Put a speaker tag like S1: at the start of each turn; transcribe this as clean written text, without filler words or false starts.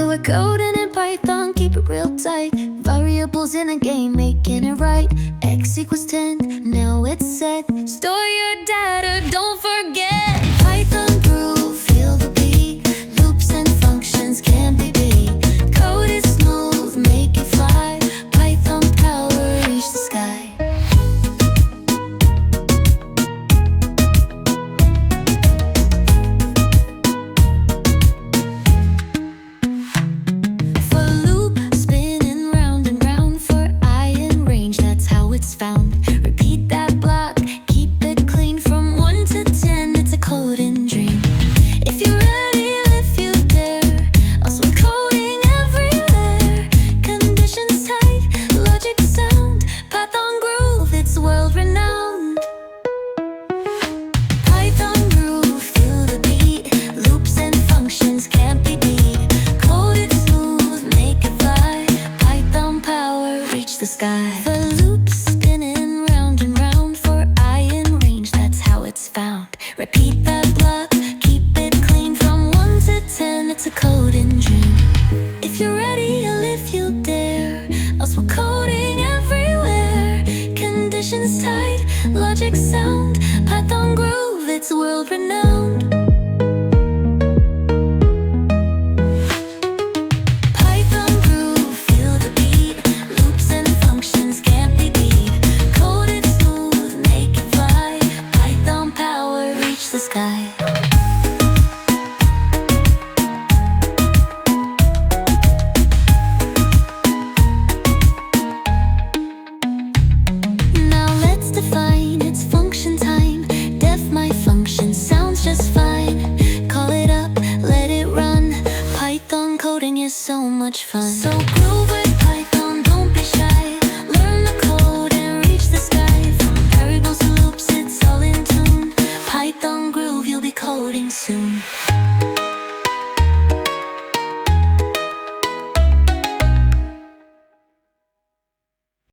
S1: we're coding in Python, keep it real tight. Variables in a game, making it right. X equals 10, now it's set. Store your data, don't forget. Python groove, feel the beat. Loops and functions can't be beat. Code is smooth, make it fly. Python power, reach the sky. Found. Repeat that block, keep it clean from 1 to 10, it's a coding dream. If you're ready, if you dare, also coding everywhere. Conditions tight, logic sound, Python groove, it's world renowned. Python groove, feel the beat. Loops and functions can't be beat. Code it smooth, make it fly. Python power, reach the sky. The loops found. Repeat that block, keep it clean from 1 to 10, it's a coding dream. If you're ready, or if you dare, also coding everywhere. Conditions tight, logic sound, Python groove, it's world renowned. The sky. Now let's define its function time. Def my function sounds just fine. Call it up, let it run. Python coding is so much fun. So groove with